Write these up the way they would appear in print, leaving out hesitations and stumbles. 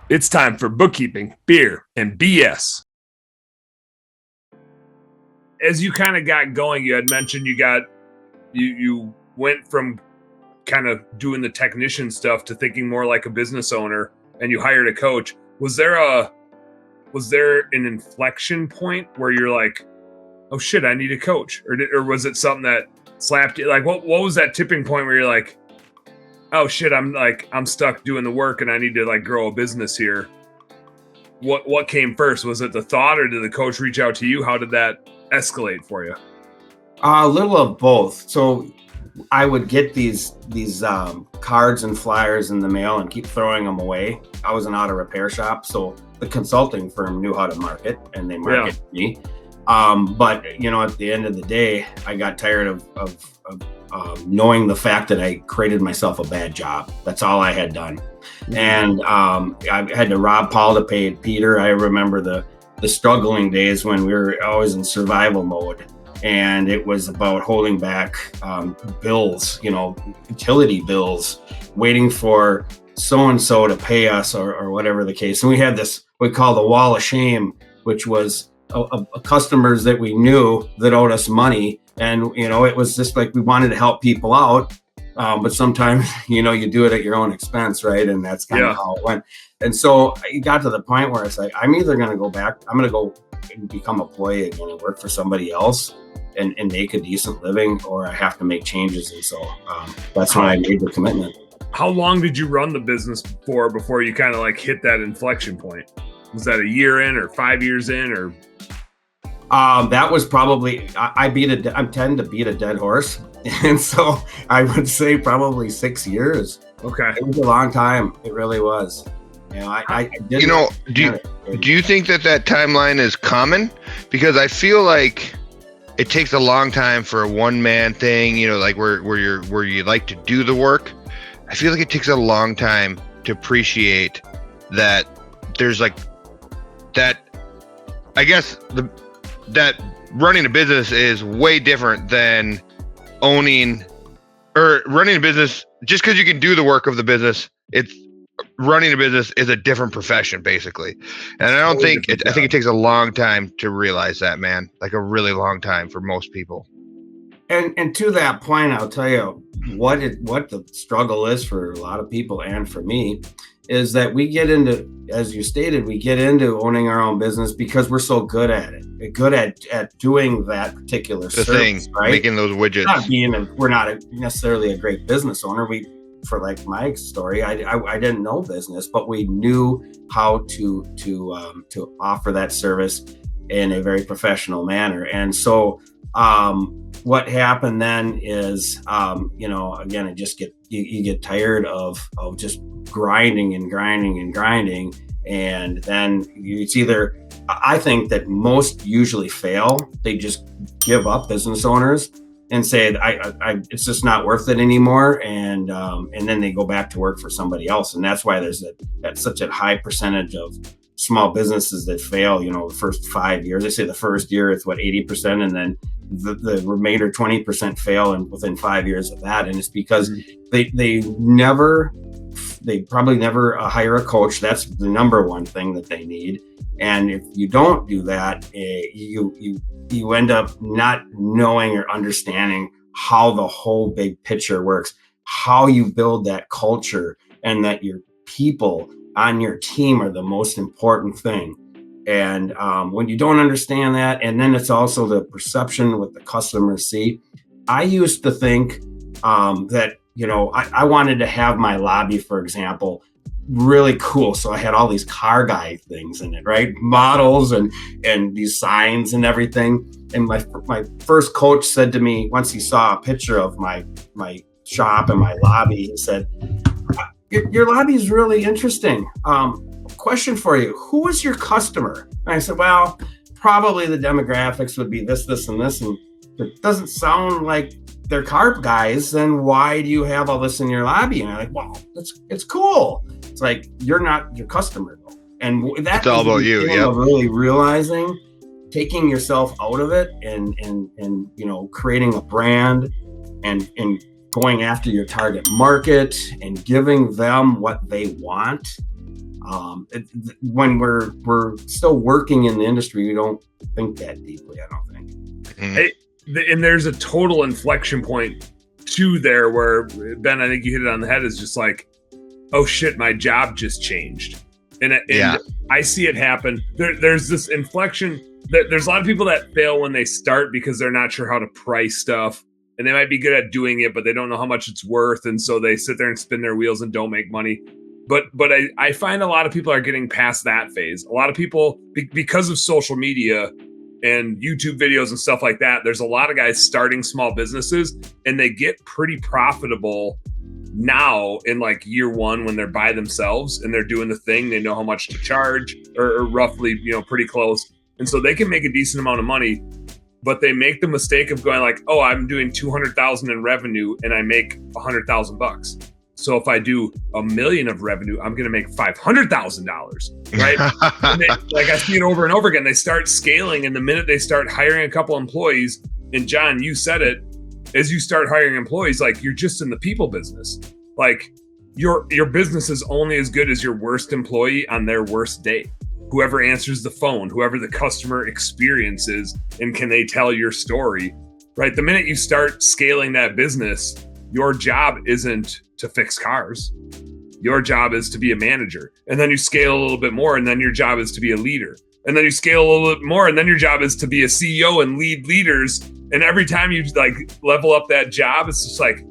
It's time for bookkeeping, beer, and BS. As you kind of got going, you had mentioned you went from kind of doing the technician stuff to thinking more like a business owner, and you hired a coach. Was there an inflection point where you're like, oh shit, I need a coach? Or was it something that slapped you? Like what was that tipping point where you're like, oh shit, I'm stuck doing the work and I need to like grow a business here? What came first? Was it the thought, or did the coach reach out to you? How did that escalate for you? A little of both. So I would get these cards and flyers in the mail and keep throwing them away. I was an auto repair shop, so the consulting firm knew how to market, and they marketed me. But at the end of the day, I got tired of knowing the fact that I created myself a bad job. That's all I had done. Mm-hmm. And I had to rob Paul to pay Peter. I remember the struggling days when we were always in survival mode. And it was about holding back bills, utility bills, waiting for so-and-so to pay us or whatever the case. And we had this, we call the wall of shame, which was customers that we knew that owed us money. And, it was just like we wanted to help people out. But sometimes, you do it at your own expense, right? And that's kind of how it went. And so it got to the point where it's like, I'm either going to go back, I'm going to go and become an employee again and work for somebody else and make a decent living, or I have to make changes. And so that's when I made the commitment. How long did you run the business for before you kind of like hit that inflection point? Was that a year in or 5 years in, or? That was probably, I tend to beat a dead horse. And so I would say probably 6 years. Okay. It was a long time. It really was. Do you think that timeline is common? Because I feel like it takes a long time for a one-man thing, like where you like to do the work. I feel like it takes a long time to appreciate that there's like that. I guess that running a business is way different than owning or running a business. Just because you can do the work of the business, it's running a business is a different profession, basically. And I don't think I think it takes a long time to realize that, man. Like a really long time for most people. And to that point, I'll tell you what the struggle is for a lot of people, and for me, is that we get into, as you stated, we get into owning our own business because we're so good at it. We're good at doing that particular service, right? Making those widgets. We're not necessarily a great business owner. For like my story, I didn't know business, but we knew how to offer that service in a very professional manner. And so what happened then is, again, you get tired of just grinding. And then it's either, I think that most usually fail. They just give up, business owners, and say, it's just not worth it anymore. And then they go back to work for somebody else. And that's why there's that's such a high percentage of small businesses that fail, the first 5 years. They say the first year it's 80%, and then the remainder 20% fail within 5 years of that. And it's because they probably never hire a coach. That's the number one thing that they need. And if you don't do that, you end up not knowing or understanding how the whole big picture works, how you build that culture, and that your people on your team are the most important thing. And when you don't understand that, and then it's also the perception what the customers see. I used to think that, I wanted to have my lobby, for example, really cool. So I had all these car guy things in it, right? Models and these signs and everything. And my first coach said to me, once he saw a picture of my shop and my lobby, he said, your lobby is really interesting. Question for you. Who is your customer? And I said, well, probably the demographics would be this, and this. And it doesn't sound like they're car guys. Then why do you have all this in your lobby? And I'm like, well, it's cool. It's like, you're not your customer though. And that's all about you. Yeah. Really realizing, taking yourself out of it and creating a brand and going after your target market and giving them what they want. When we're still working in the industry, we don't think that deeply, I don't think. And there's a total inflection point too there where, Ben, I think you hit it on the head, is just like, oh shit, my job just changed. And I see it happen. There's this inflection. There's a lot of people that fail when they start because they're not sure how to price stuff. And they might be good at doing it, but they don't know how much it's worth. And so they sit there and spin their wheels and don't make money. But I find a lot of people are getting past that phase. A lot of people, because of social media and YouTube videos and stuff like that, there's a lot of guys starting small businesses and they get pretty profitable now in like year one when they're by themselves and they're doing the thing. They know how much to charge or roughly, pretty close. And so they can make a decent amount of money, but they make the mistake of going like, oh, I'm doing 200,000 in revenue and I make $100,000. So if I do $1 million of revenue, I'm going to make $500,000, right? Like I see it over and over again. They start scaling, and the minute they start hiring a couple employees, and John, you said it, as you start hiring employees, like you're just in the people business. Like your business is only as good as your worst employee on their worst day. Whoever answers the phone, whoever the customer experience is, and can they tell your story, right? The minute you start scaling that business, your job isn't to fix cars. Your job is to be a manager. And then you scale a little bit more, and then your job is to be a leader. And then you scale a little bit more, and then your job is to be a CEO and lead leaders. And every time you like level up that job, it's just like,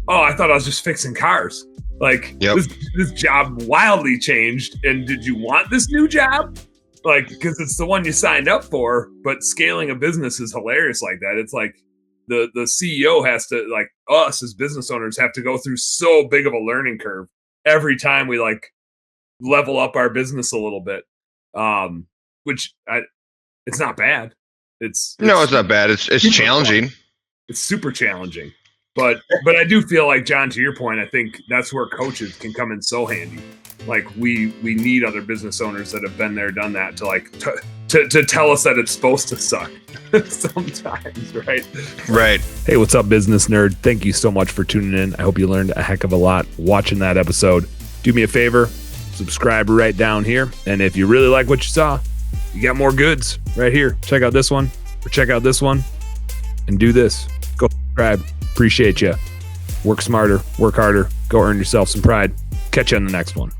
oh, I thought I was just fixing cars. Like this job wildly changed. And did you want this new job? Like, because it's the one you signed up for. But scaling a business is hilarious like that. It's like the CEO has to, like, us as business owners have to go through so big of a learning curve every time we like level up our business a little bit. Which it's not bad. It's not bad. It's challenging. Fun. It's super challenging. But I do feel like, John, to your point, I think that's where coaches can come in so handy. Like we need other business owners that have been there, done that, to like to tell us that it's supposed to suck sometimes, right? Right. Hey, what's up, business nerd? Thank you so much for tuning in. I hope you learned a heck of a lot watching that episode. Do me a favor, subscribe right down here. And if you really like what you saw, you got more goods right here. Check out this one or check out this one and do this. Go subscribe. Appreciate you. Work smarter, work harder, go earn yourself some pride. Catch you on the next one.